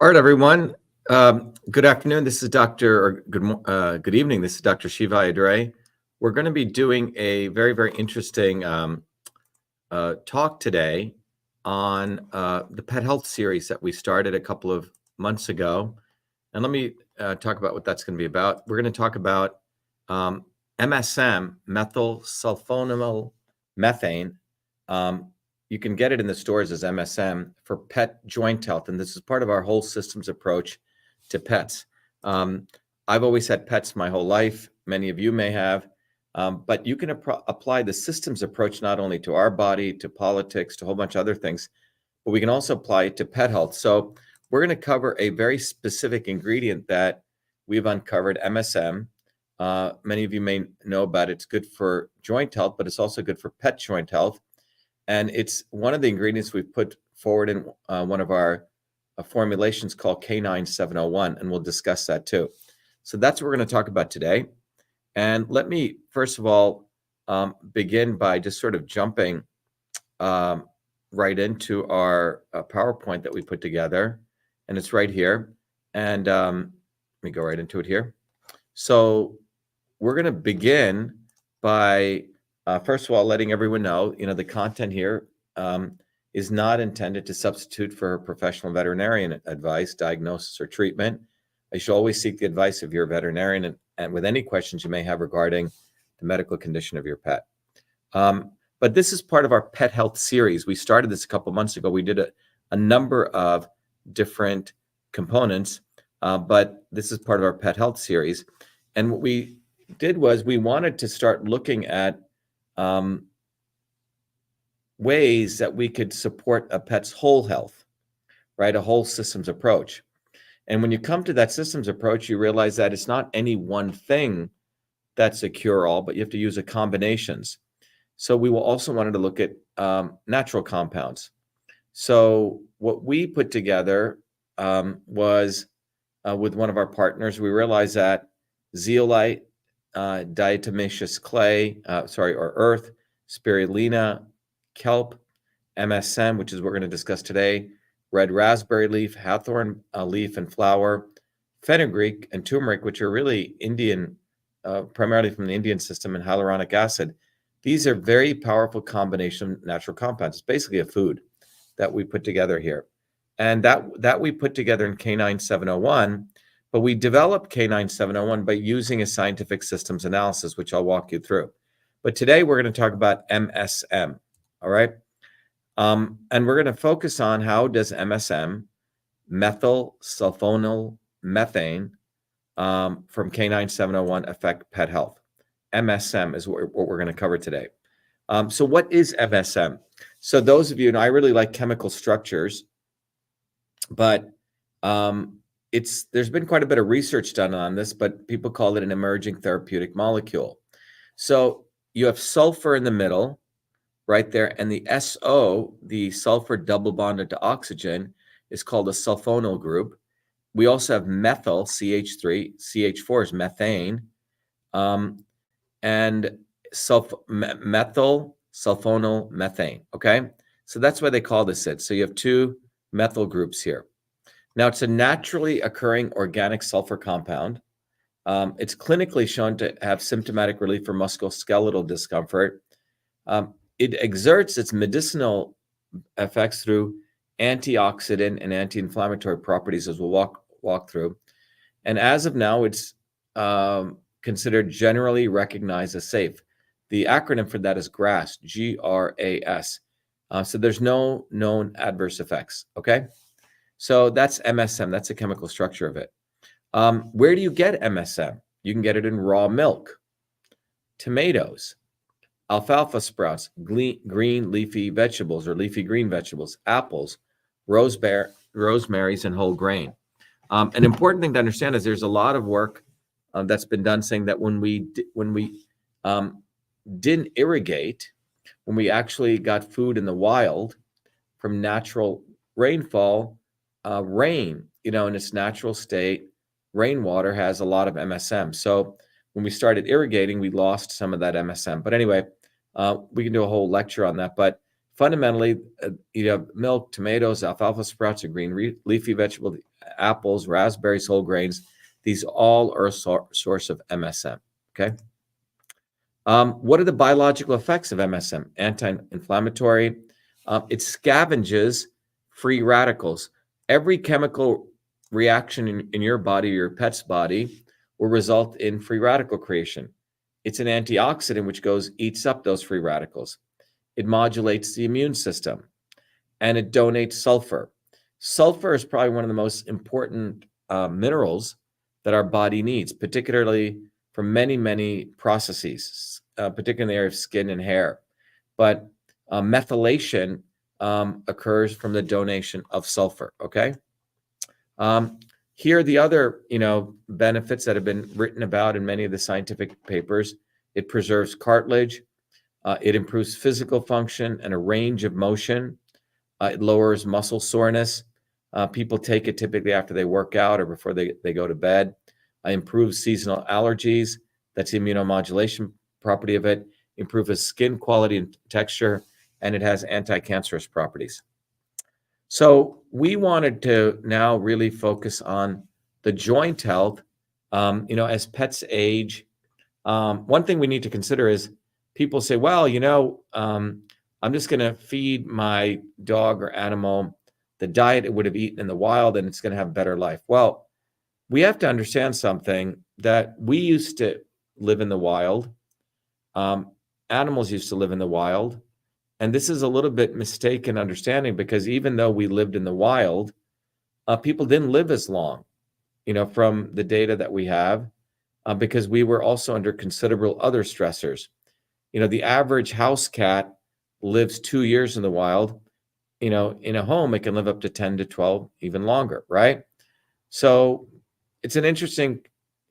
All right, everyone. Good afternoon. This is good evening. This is Dr. Shiva Idre. We're going to be doing a very, very interesting talk today on the pet health series that we started a couple of months ago. And let me talk about what that's going to be about. We're going to talk about MSM, methyl sulfonyl methane. You can get it in the stores as MSM for pet joint health. And this is part of our whole systems approach to pets. I've always had pets my whole life. Many of you may have. But you can apply the systems approach not only to our body, to politics, to a whole bunch of other things, but we can also apply it to pet health. So we're going to cover a very specific ingredient that we've uncovered, MSM. Many of you may know about it. It's good for joint health, but it's also good for pet joint health. And it's one of the ingredients we've put forward in one of our formulations called K9-701, and we'll discuss that too. So that's what we're going to talk about today. And let me, first of all, begin by just sort of jumping right into our PowerPoint that we put together. And it's right here. And let me go right into it here. So we're going to begin by first of all, letting everyone know, the content here is not intended to substitute for professional veterinarian advice, diagnosis, or treatment. You should always seek the advice of your veterinarian and with any questions you may have regarding the medical condition of your pet. But this is part of our pet health series. We started this a couple months ago. We did a number of different components, but this is part of our pet health series. And what we did was we wanted to start looking at ways that we could support a pet's whole health, right? A whole systems approach. And when you come to that systems approach, you realize that it's not any one thing that's a cure-all, but you have to use combinations. So we will also wanted to look at natural compounds. So what we put together was with one of our partners, we realized that zeolite, diatomaceous clay, or earth, spirulina, kelp, MSM, which is what we're going to discuss today, red raspberry leaf, hawthorn leaf and flower, fenugreek and turmeric, which are really Indian, primarily from the Indian system, and hyaluronic acid. These are very powerful combination of natural compounds. It's basically a food that we put together here. And that we put together in K9-701, but we developed K9-701 by using a scientific systems analysis, which I'll walk you through. But today we're going to talk about MSM, all right? And we're going to focus on how does MSM, methyl sulfonyl methane, from K9-701 affect pet health. MSM is what we're going to cover today. So what is MSM? So those of you, and I really like chemical structures, but there's been quite a bit of research done on this, but people call it an emerging therapeutic molecule. So you have sulfur in the middle, right there, and the SO, the sulfur double bonded to oxygen, is called a sulfonyl group. We also have methyl, CH3, CH4 is methane, and methyl sulfonyl methane, okay? So that's why they call this it. So you have two methyl groups here. Now, it's a naturally occurring organic sulfur compound. It's clinically shown to have symptomatic relief for musculoskeletal discomfort. It exerts its medicinal effects through antioxidant and anti-inflammatory properties, as we'll walk through. And as of now, it's considered generally recognized as safe. The acronym for that is GRAS, G-R-A-S. So there's no known adverse effects, okay? So that's MSM. That's the chemical structure of it. Where do you get MSM? You can get it in raw milk, tomatoes, alfalfa sprouts, green leafy vegetables or leafy green vegetables, apples, rosemaries, and whole grain. An important thing to understand is there's a lot of work that's been done saying that when we didn't irrigate, when we actually got food in the wild from natural rainfall, rain, in its natural state, rainwater has a lot of MSM. So when we started irrigating, we lost some of that MSM. But anyway, we can do a whole lecture on that. But fundamentally, you have milk, tomatoes, alfalfa sprouts, a green leafy vegetable, apples, raspberries, whole grains. These all are a source of MSM, okay? What are the biological effects of MSM? Anti-inflammatory. It scavenges free radicals. Every chemical reaction in your body, your pet's body, will result in free radical creation. It's an antioxidant which eats up those free radicals. It modulates the immune system, and it donates sulfur. Sulfur is probably one of the most important minerals that our body needs, particularly for many, many processes, particularly in the area of skin and hair. But methylation occurs from the donation of sulfur, okay? Here are the other, benefits that have been written about in many of the scientific papers. It preserves cartilage. It improves physical function and a range of motion. It lowers muscle soreness. People take it typically after they work out or before they go to bed. Improves seasonal allergies. That's the immunomodulation property of it. Improves skin quality and texture, and it has anti-cancerous properties. So we wanted to now really focus on the joint health. As pets age, one thing we need to consider is people say, well, I'm just going to feed my dog or animal the diet it would have eaten in the wild, and it's going to have a better life. Well, we have to understand something, that we used to live in the wild. Animals used to live in the wild. And this is a little bit mistaken understanding, because even though we lived in the wild, people didn't live as long, from the data that we have, because we were also under considerable other stressors. The average house cat lives 2 years in the wild. In a home, it can live up to 10 to 12, even longer, right? So it's an interesting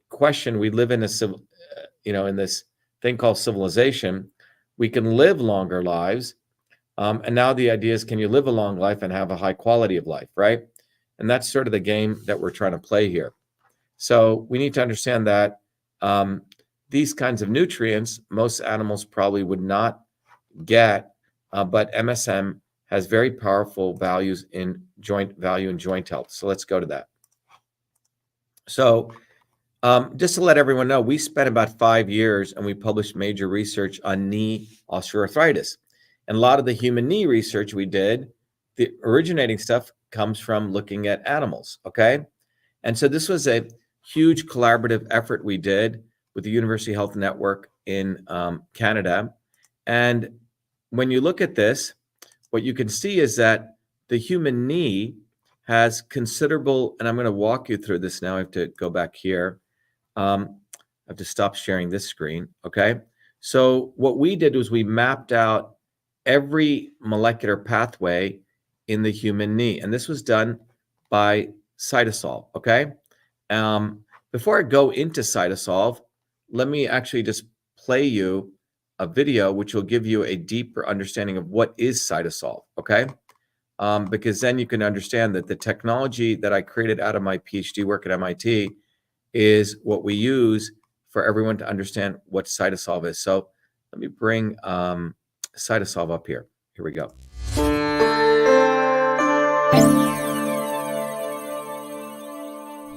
question. We live in in this thing called civilization. We can live longer lives. And now the idea is, can you live a long life and have a high quality of life, right? And that's sort of the game that we're trying to play here. So we need to understand that these kinds of nutrients, most animals probably would not get, but MSM has very powerful values in joint health. So let's go to that. So just to let everyone know, we spent about 5 years and we published major research on knee osteoarthritis. And a lot of the human knee research we did, the originating stuff comes from looking at animals, okay? And so this was a huge collaborative effort we did with the University Health Network in Canada. And when you look at this, what you can see is that the human knee has considerable, and I'm going to walk you through this now. I have to go back here. I have to stop sharing this screen, okay? So what we did was we mapped out every molecular pathway in the human knee, and this was done by CytoSolve, okay? Before I go into CytoSolve, let me actually just play you a video which will give you a deeper understanding of what is CytoSolve, okay? Because then you can understand that the technology that I created out of my PhD work at MIT is what we use for everyone to understand what CytoSolve is. So let me bring CytoSolve up here. Here we go.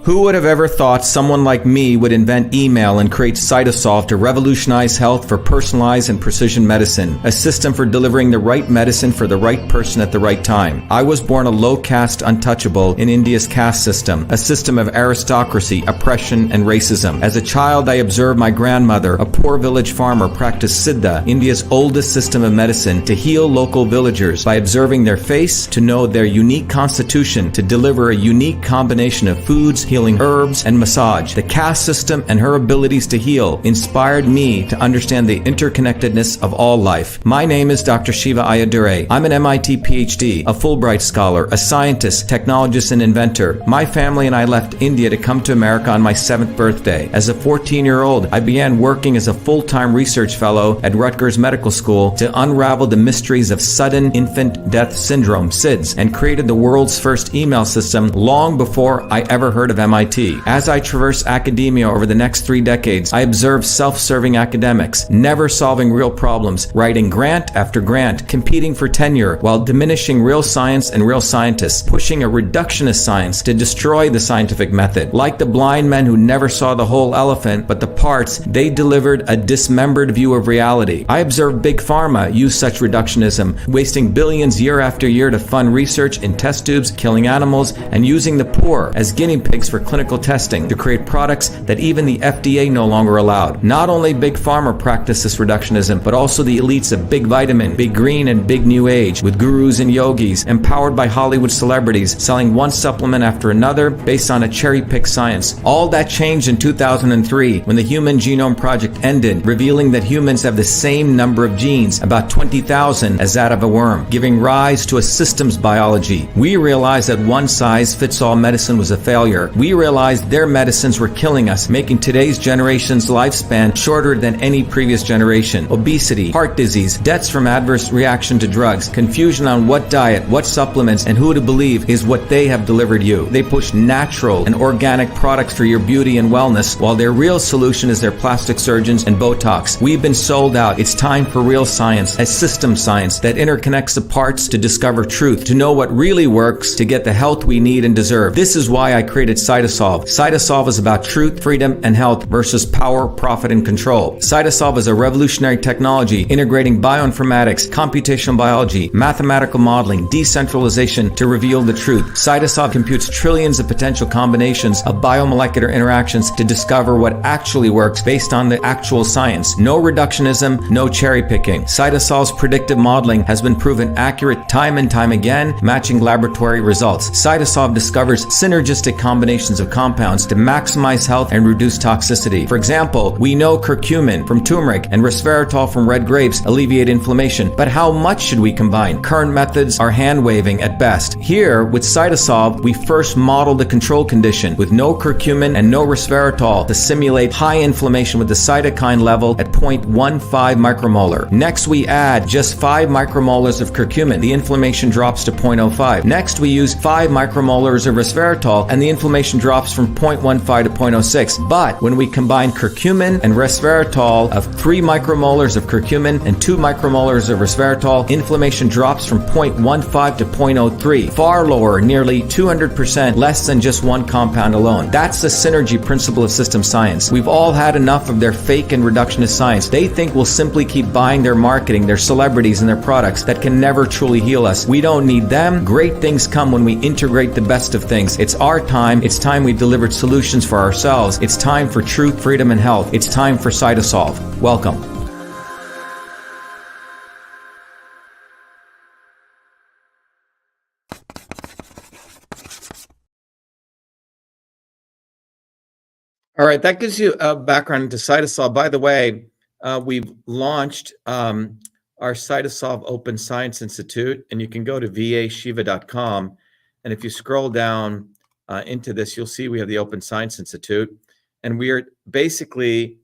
Who would have ever thought someone like me would invent email and create CytoSolve to revolutionize health for personalized and precision medicine, a system for delivering the right medicine for the right person at the right time? I was born a low caste untouchable in India's caste system, a system of aristocracy, oppression, and racism. As a child, I observed my grandmother, a poor village farmer, practice Siddha, India's oldest system of medicine, to heal local villagers by observing their face, to know their unique constitution, to deliver a unique combination of foods, healing herbs, and massage. The caste system and her abilities to heal inspired me to understand the interconnectedness of all life. My name is Dr.SHIVA Ayyadurai. I'm an MIT PhD, a Fulbright scholar, a scientist, technologist, and inventor. My family and I left India to come to America on my 7th birthday. As a 14-year-old, I began working as a full-time research fellow at Rutgers Medical School to unravel the mysteries of sudden infant death syndrome, SIDS, and created the world's first email system long before I ever heard of MIT. As I traverse academia over the next 3 decades, I observe self-serving academics, never solving real problems, writing grant after grant, competing for tenure, while diminishing real science and real scientists, pushing a reductionist science to destroy the scientific method. Like the blind men who never saw the whole elephant, but the parts, they delivered a dismembered view of reality. I observe Big Pharma use such reductionism, wasting billions year after year to fund research in test tubes, killing animals, and using the poor as guinea pigs for clinical testing to create products that even the FDA no longer allowed. Not only Big Pharma practice this reductionism, but also the elites of Big Vitamin, Big Green, and Big New Age, with gurus and yogis, empowered by Hollywood celebrities, selling one supplement after another based on a cherry-picked science. All that changed in 2003 when the Human Genome Project ended, revealing that humans have the same number of genes, about 20,000, as that of a worm, giving rise to a systems biology. We realized that one-size-fits-all medicine was a failure. We realized their medicines were killing us, making today's generation's lifespan shorter than any previous generation. Obesity, heart disease, deaths from adverse reaction to drugs, confusion on what diet, what supplements, and who to believe is what they have delivered you. They push natural and organic products for your beauty and wellness, while their real solution is their plastic surgeons and Botox. We've been sold out. It's time for real science, a system science that interconnects the parts to discover truth, to know what really works, to get the health we need and deserve. This is why I created CytoSolve. CytoSolve is about truth, freedom, and health versus power, profit, and control. CytoSolve is a revolutionary technology integrating bioinformatics, computational biology, mathematical modeling, decentralization to reveal the truth. CytoSolve computes trillions of potential combinations of biomolecular interactions to discover what actually works based on the actual science. No reductionism, no cherry picking. CytoSolve's predictive modeling has been proven accurate time and time again, matching laboratory results. CytoSolve discovers synergistic combinations of compounds to maximize health and reduce toxicity. For example, we know curcumin from turmeric and resveratrol from red grapes alleviate inflammation, but how much should we combine? Current methods are hand-waving at best. Here, with CytoSolve, we first model the control condition with no curcumin and no resveratrol to simulate high inflammation with the cytokine level at 0.15 micromolar. Next, we add just 5 micromolars of curcumin. The inflammation drops to 0.05. Next, we use 5 micromolars of resveratrol, and the inflammation drops from 0.15 to 0.06. But when we combine curcumin and resveratrol of 3 micromolars of curcumin and 2 micromolars of resveratrol, inflammation drops from 0.15 to 0.03, far lower, nearly 200% less than just one compound alone. That's the synergy principle of system science. We've all had enough of their fake and reductionist science. They think we'll simply keep buying their marketing, their celebrities, and their products that can never truly heal us. We don't need them. Great things come when we integrate the best of things. It's our time. It's time we delivered solutions for ourselves. It's time for truth, freedom, and health. It's time for CytoSolve. Welcome. All right, that gives you a background into CytoSolve. By the way, we've launched our CytoSolve Open Science Institute, and you can go to vashiva.com. And if you scroll down into this, you'll see we have the Open Science Institute. And we are basically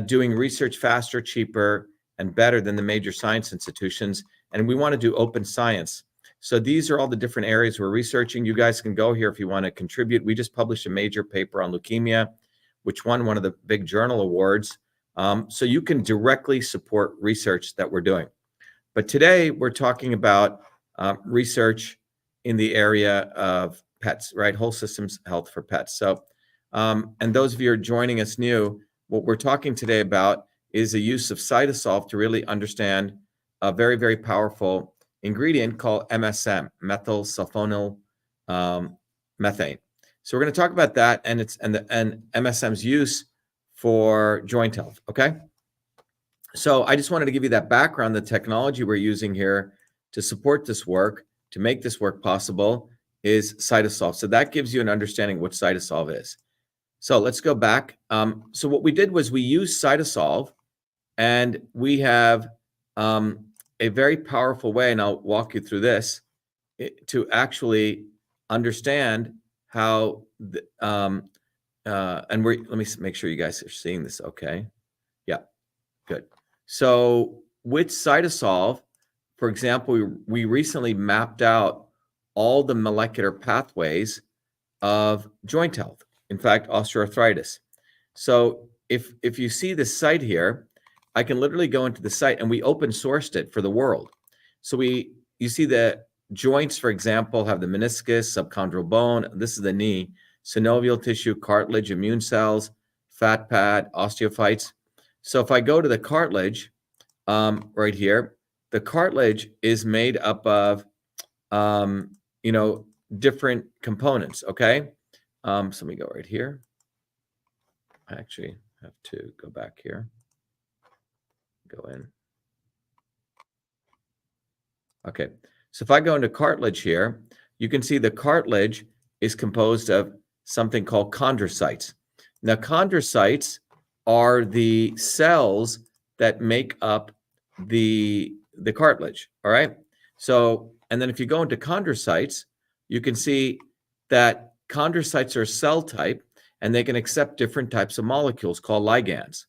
doing research faster, cheaper, and better than the major science institutions. And we want to do open science. So these are all the different areas we're researching. You guys can go here if you want to contribute. We just published a major paper on leukemia, which won one of the big journal awards. So you can directly support research that we're doing. But today we're talking about research in the area of pets, right? Whole systems health for pets. So, and those of you who are joining us new, what we're talking today about is the use of CytoSolve to really understand a very, very powerful ingredient called MSM, methyl sulfonyl methane. So we're going to talk about that and MSM's use for joint health. Okay. So I just wanted to give you that background. The technology we're using here to support this work, to make this work possible, is CytoSolve. So that gives you an understanding what CytoSolve is. So let's go back. So what we did was we used CytoSolve, and we have a very powerful way, and I'll walk you through this, to actually understand how let me make sure you guys are seeing this. Okay. Yeah, good. So with CytoSolve, for example, we recently mapped out all the molecular pathways of joint health in fact, osteoarthritis. So if you see this site here, I can literally go into the site, and we open sourced it for the world. So you see the joints, for example, have the meniscus, subchondral bone. This is the knee, synovial tissue, cartilage, immune cells, fat pad, osteophytes. So if I go to the cartilage right here, the cartilage is made up of different components. Okay, so let me go right here. I actually have to go back here. Go in. Okay, so if I go into cartilage here, you can see the cartilage is composed of something called chondrocytes. Now, chondrocytes are the cells that make up the cartilage, all right? So, and then if you go into chondrocytes, you can see that chondrocytes are a cell type, and they can accept different types of molecules called ligands.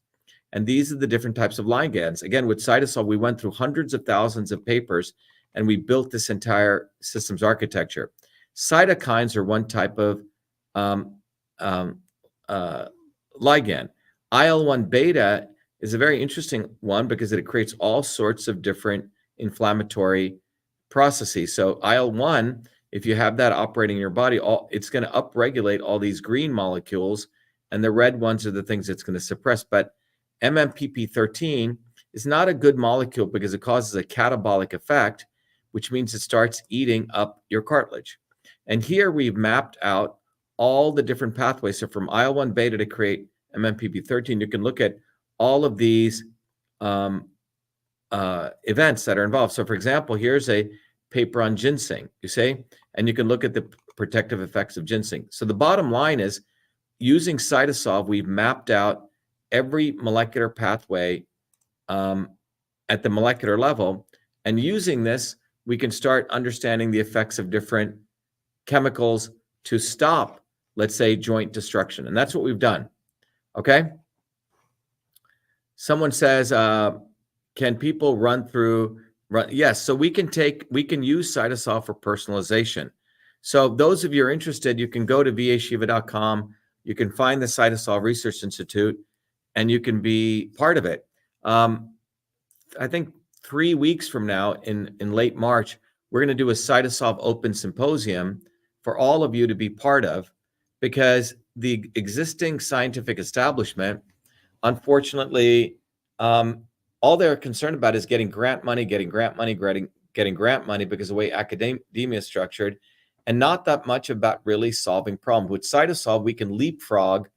And these are the different types of ligands. Again, with CytoSolve, we went through hundreds of thousands of papers, and we built this entire systems architecture. Cytokines are one type of ligand. IL-1 beta is a very interesting one because it creates all sorts of different inflammatory processes. So IL-1, if you have that operating in your body, it's going to upregulate all these green molecules, and the red ones are the things it's going to suppress. But MMPP13 is not a good molecule because it causes a catabolic effect, which means it starts eating up your cartilage. And here we've mapped out all the different pathways. So from IL-1 beta to create MMPP13, you can look at all of these events that are involved. So for example, here's a paper on ginseng, you see, and you can look at the protective effects of ginseng. So the bottom line is, using CytoSolve, we've mapped out every molecular pathway at the molecular level. And using this, we can start understanding the effects of different chemicals to stop, let's say, joint destruction. And that's what we've done. Okay. Someone says, can people run? Yes. So we can use CytoSolve for personalization. So those of you who are interested, you can go to vashiva.com. You can find the CytoSolve Research Institute, and you can be part of it. I think 3 weeks from now, in late March, we're going to do a CytoSolve Open Symposium for all of you to be part of, because the existing scientific establishment, unfortunately, all they're concerned about is getting grant money because of the way academia is structured, and not that much about really solving problems. With CytoSolve, we can leapfrog,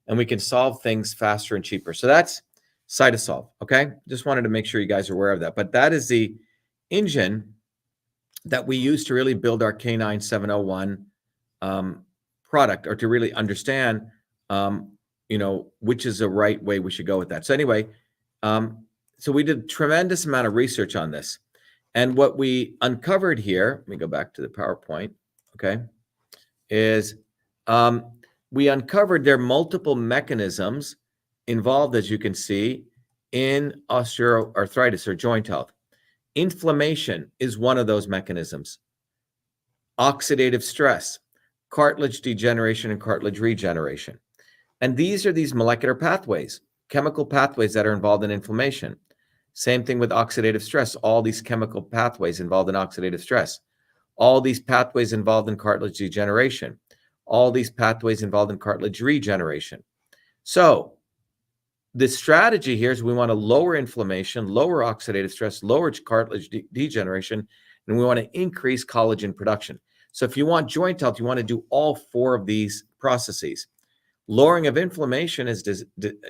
and we can solve things faster and cheaper. So that's CytoSolve, okay? Just wanted to make sure you guys are aware of that. But that is the engine that we use to really build our K9-701 product, or to really understand, which is the right way we should go with that. So anyway, so we did a tremendous amount of research on this. And what we uncovered here, let me go back to the PowerPoint, okay, is we uncovered there are multiple mechanisms involved, as you can see, in osteoarthritis or joint health. Inflammation is one of those mechanisms. Oxidative stress, cartilage degeneration, and cartilage regeneration. And these are these molecular pathways, chemical pathways that are involved in inflammation. Same thing with oxidative stress, all these chemical pathways involved in oxidative stress. All these pathways involved in cartilage degeneration. All these pathways involved in cartilage regeneration. So the strategy here is we want to lower inflammation, lower oxidative stress, lower cartilage degeneration, and we want to increase collagen production. So if you want joint health, you want to do all 4 of these processes. Lowering of inflammation is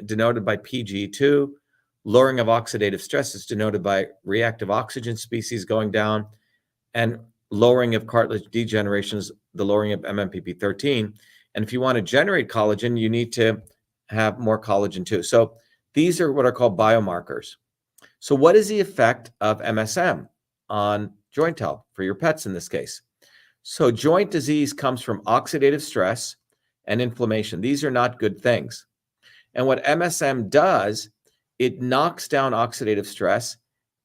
denoted by PGE2. Lowering of oxidative stress is denoted by reactive oxygen species going down. And lowering of cartilage degeneration is the lowering of MMPP13. And if you want to generate collagen, you need to have more collagen too. So these are what are called biomarkers. So what is the effect of MSM on joint health for your pets in this case? So joint disease comes from oxidative stress and inflammation. These are not good things. And what MSM does, it knocks down oxidative stress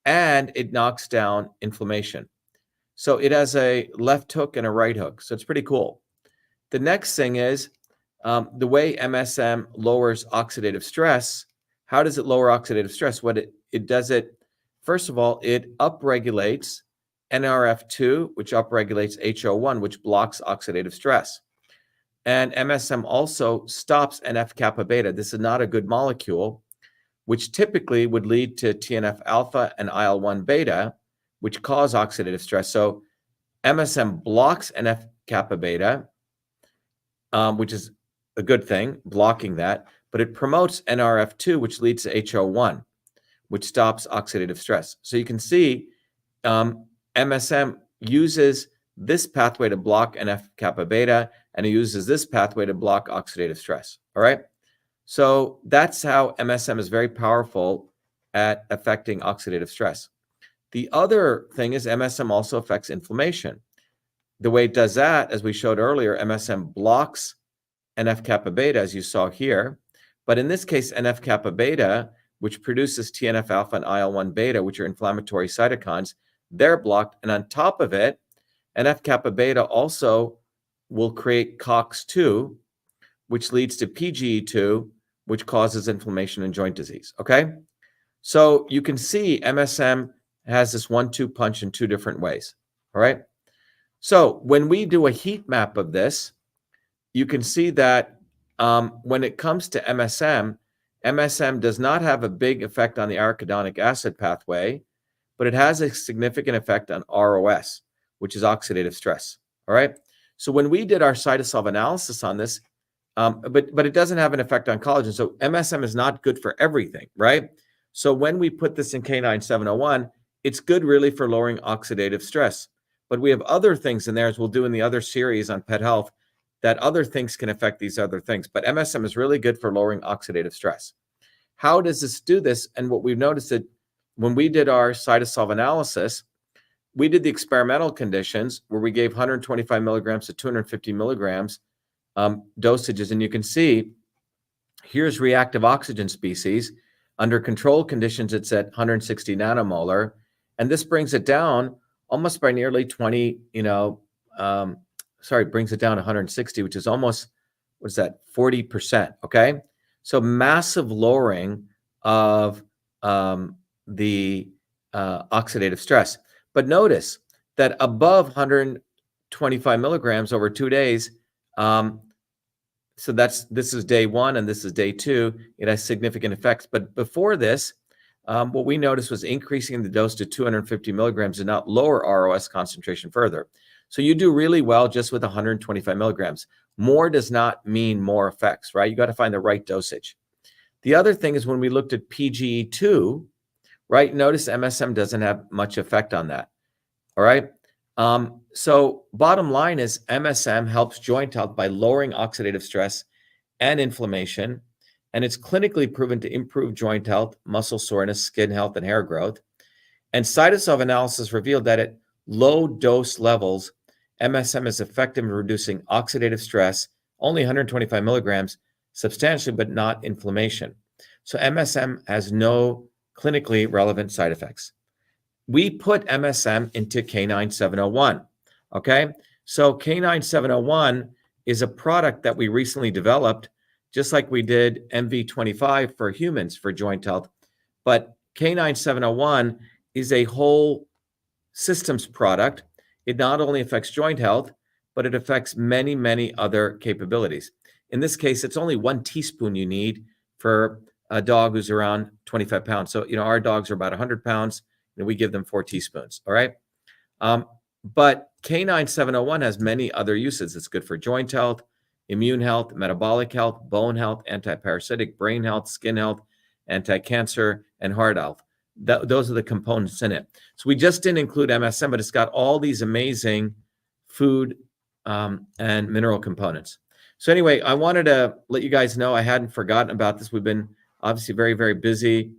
and it knocks down inflammation. So it has a left hook and a right hook. So it's pretty cool. The next thing is The way MSM lowers oxidative stress, how does it lower oxidative stress? What it does it, first of all, it upregulates NRF2, which upregulates HO1, which blocks oxidative stress. And MSM also stops NF-kappa beta. This is not a good molecule, which typically would lead to TNF alpha and IL-1 beta, which cause oxidative stress. So MSM blocks NF-kappa beta, which is a good thing, blocking that, but it promotes NRF2, which leads to HO1, which stops oxidative stress. So you can see MSM uses this pathway to block NF-kappa beta, and it uses this pathway to block oxidative stress, all right? So that's how MSM is very powerful at affecting oxidative stress. The other thing is MSM also affects inflammation. The way it does that, as we showed earlier, MSM blocks NF-kappa beta, as you saw here. But in this case, NF-kappa beta, which produces TNF alpha and IL-1 beta, which are inflammatory cytokines, they're blocked. And on top of it, NF-kappa beta also will create COX-2, which leads to PGE2, which causes inflammation and joint disease, okay? So you can see MSM has this 1-2 punch in two different ways, all right? So when we do a heat map of this, you can see that when it comes to MSM, MSM does not have a big effect on the arachidonic acid pathway, but it has a significant effect on ROS, which is oxidative stress, all right? So when we did our CytoSolve analysis on this, but it doesn't have an effect on collagen, so MSM is not good for everything, right? So when we put this in K9-701, it's good really for lowering oxidative stress. But we have other things in there, as we'll do in the other series on pet health, that other things can affect these other things. But MSM is really good for lowering oxidative stress. How does this do this? And what we've noticed that when we did our CytoSolve analysis, we did the experimental conditions where we gave 125 milligrams to 250 milligrams dosages. And you can see here's reactive oxygen species. Under controlled conditions, it's at 160 nanomolar. And this brings it down almost by nearly 20, brings it down to 160, which is almost, what is that, 40%, okay? So massive lowering of the oxidative stress. But notice that above 125 milligrams over 2 days, so this is day 1 and this is day 2, it has significant effects. But before this, what we noticed was increasing the dose to 250 milligrams did not lower ROS concentration further. So you do really well just with 125 milligrams. More does not mean more effects, right? You got to find the right dosage. The other thing is when we looked at PGE2, right? Notice MSM doesn't have much effect on that, all right? So bottom line is MSM helps joint health by lowering oxidative stress and inflammation, and it's clinically proven to improve joint health, muscle soreness, skin health, and hair growth. And CytoSolve analysis revealed that at low dose levels, MSM is effective in reducing oxidative stress, only 125 milligrams, substantially, but not inflammation. So MSM has no clinically relevant side effects. We put MSM into K9-701, okay? So K9-701 is a product that we recently developed, just like we did MV25 for humans for joint health. But K9-701 is a whole systems product. It not only affects joint health, but it affects many, many other capabilities. In this case, it's only 1 teaspoon you need for a dog who's around 25 pounds. So, our dogs are about 100 pounds, and we give them 4 teaspoons, all right? But K9-701 has many other uses. It's good for joint health, immune health, metabolic health, bone health, anti-parasitic, brain health, skin health, anti-cancer, and heart health. Those are the components in it. So we just didn't include MSM, but it's got all these amazing food and mineral components. So anyway, I wanted to let you guys know I hadn't forgotten about this. We've been obviously very, very busy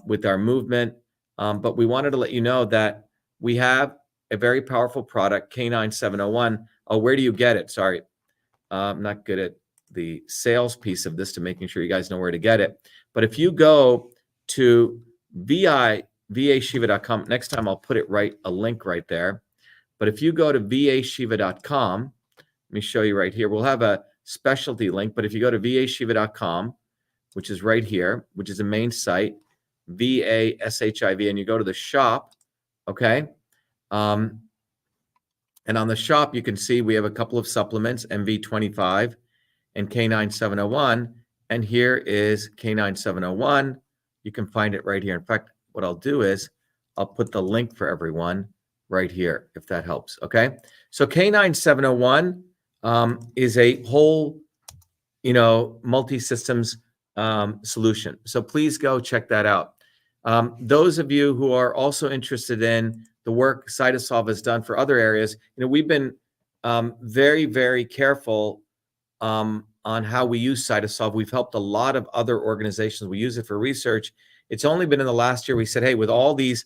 with our movement, but we wanted to let you know that we have a very powerful product, K9-701. Oh, where do you get it? Sorry, I'm not good at the sales piece of this to making sure you guys know where to get it. But if you go to vashiva.com, next time I'll put a link right there. But if you go to vashiva.com, let me show you right here. We'll have a specialty link, but if you go to vashiva.com, which is right here, which is the main site, VASHIV, and you go to the shop, okay? And on the shop, you can see we have a couple of supplements, MV25 and K9-701, and here is K9-701. You can find it right here. In fact, what I'll do is I'll put the link for everyone right here, if that helps, okay? So K9-701 is a whole, multi-systems solution. So please go check that out. Those of you who are also interested in the work CytoSolve has done for other areas, we've been very, very careful on how we use CytoSolve. We've helped a lot of other organizations. We use it for research. It's only been in the last year we said, hey, with all these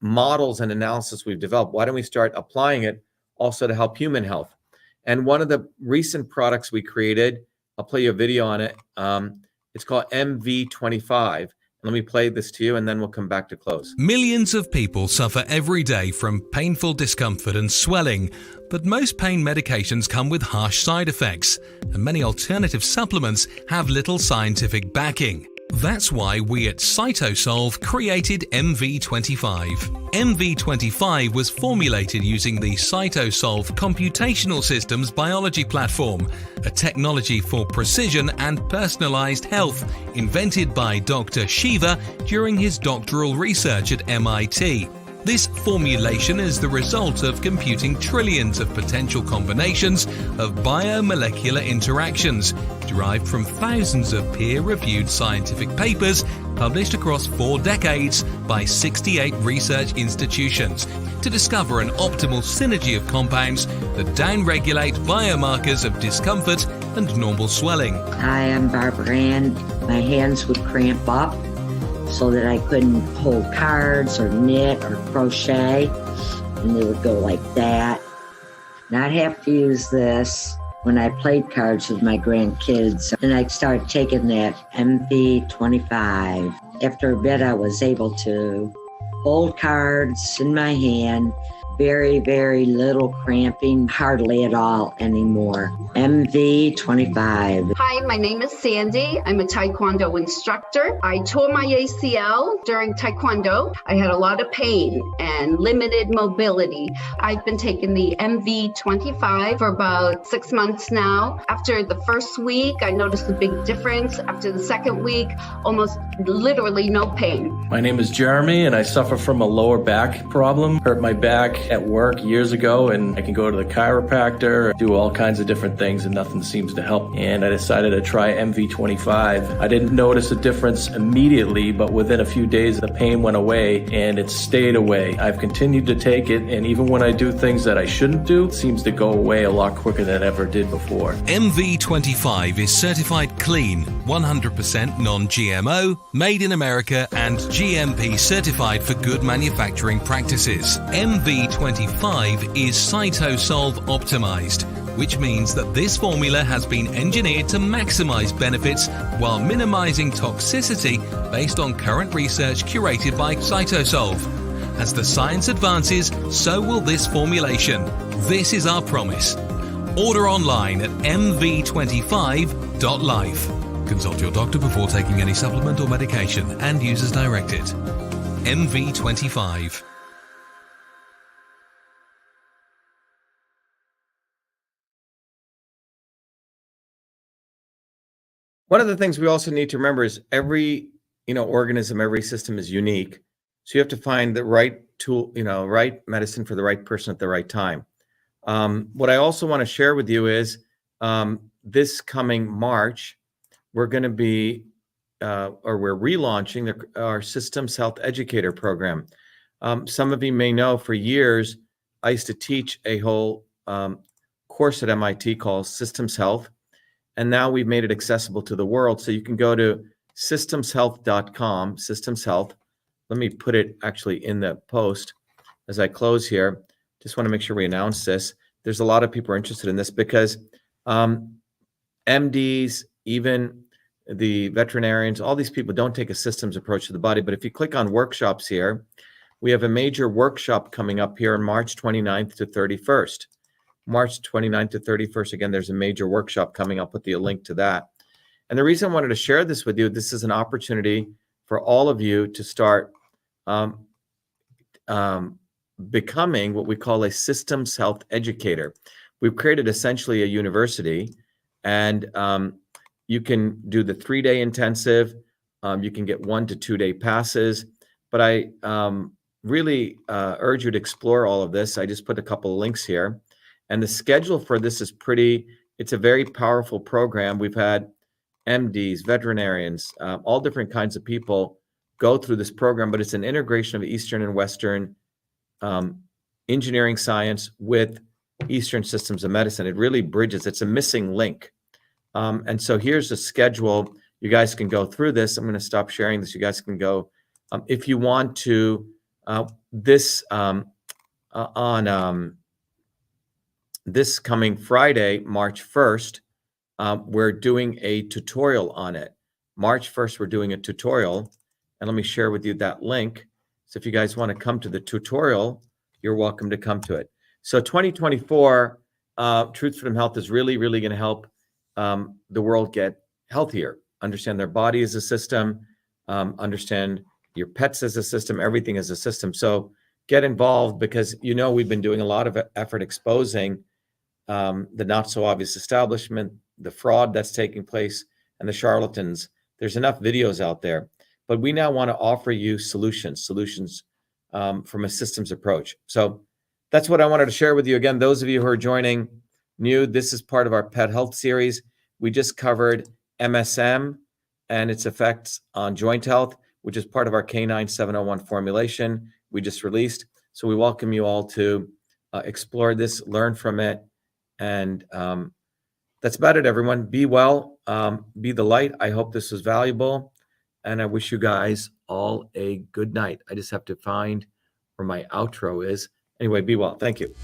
models and analysis we've developed, why don't we start applying it also to help human health? And one of the recent products we created, I'll play you a video on it. It's called MV25. Let me play this to you, and then we'll come back to close. Millions of people suffer every day from painful discomfort and swelling, but most pain medications come with harsh side effects, and many alternative supplements have little scientific backing. That's why we at CytoSolve created MV25. MV25 was formulated using the CytoSolve Computational Systems Biology Platform, a technology for precision and personalized health invented by Dr. Shiva during his doctoral research at MIT. This formulation is the result of computing trillions of potential combinations of biomolecular interactions derived from thousands of peer-reviewed scientific papers published across 4 decades by 68 research institutions to discover an optimal synergy of compounds that downregulate biomarkers of discomfort and normal swelling. Hi, I'm Barbara Ann. My hands would cramp up so that I couldn't hold cards or knit or crochet, and they would go like that. And I'd have to use this when I played cards with my grandkids. And I started taking that MV25. After a bit, I was able to hold cards in my hand, very, very little cramping, hardly at all anymore. MV25. Hi, my name is Sandy. I'm a Taekwondo instructor. I tore my ACL during Taekwondo. I had a lot of pain and limited mobility. I've been taking the MV25 for about 6 months now. After the first week, I noticed a big difference. After the second week, almost literally no pain. My name is Jeremy, and I suffer from a lower back problem. Hurt my back at work years ago, and I can go to the chiropractor, do all kinds of different things, and nothing seems to help. And I decided to try MV25. I didn't notice a difference immediately, but within a few days, the pain went away, and it stayed away. I've continued to take it, and even when I do things that I shouldn't do, it seems to go away a lot quicker than it ever did before. MV25 is certified clean, 100% non-GMO, made in America, and GMP certified for good manufacturing practices. MV25 is CytoSolve optimized, which means that this formula has been engineered to maximize benefits while minimizing toxicity based on current research curated by CytoSolve. As the science advances, so will this formulation. This is our promise. Order online at mv25.life. Consult your doctor before taking any supplement or medication and use as directed. MV25. One of the things we also need to remember is every, organism, every system is unique. So you have to find the right tool, right medicine for the right person at the right time. What I also want to share with you is this coming March, we're going to be, we're relaunching our Systems Health Educator program. Some of you may know for years, I used to teach a whole course at MIT called Systems Health. And now we've made it accessible to the world. So you can go to systemshealth.com, Systems Health. Let me put it actually in the post as I close here. Just want to make sure we announce this. There's a lot of people are interested in this because MDs, even the veterinarians, all these people don't take a systems approach to the body. But if you click on workshops here, we have a major workshop coming up here on March 29th to 31st. March 29th to 31st. Again, there's a major workshop coming. I'll put the link to that. And the reason I wanted to share this with you, this is an opportunity for all of you to start becoming what we call a systems health educator. We've created essentially a university, and you can do the 3-day intensive. You can get 1 to 2 day passes, but I really urge you to explore all of this. I just put a couple of links here, and the schedule for this is it's a very powerful program. We've had MDs, veterinarians, all different kinds of people go through this program, but it's an integration of Eastern and Western engineering science with Eastern systems of medicine. It really bridges. It's a missing link. And so here's the schedule. You guys can go through this. I'm going to stop sharing this. You guys can go. If you want to, this coming Friday, March 1st, we're doing a tutorial on it. March 1st, we're doing a tutorial. And let me share with you that link. So if you guys want to come to the tutorial, you're welcome to come to it. So 2024, Truth Freedom Health is really, really going to help the world get healthier, understand their body as a system, understand your pets as a system, everything as a system. So get involved, because we've been doing a lot of effort exposing the not so obvious establishment, the fraud that's taking place, and the charlatans. There's enough videos out there, but we now want to offer you solutions from a systems approach. So that's what I wanted to share with you. Again, those of you who are joining new, this is part of our pet health series. We just covered MSM and its effects on joint health, which is part of our K9-701 formulation we just released. So we welcome you all to explore this, learn from it. And that's about it, everyone. Be well, be the light. I hope this was valuable. And I wish you guys all a good night. I just have to find where my outro is. Anyway, be well. Thank you.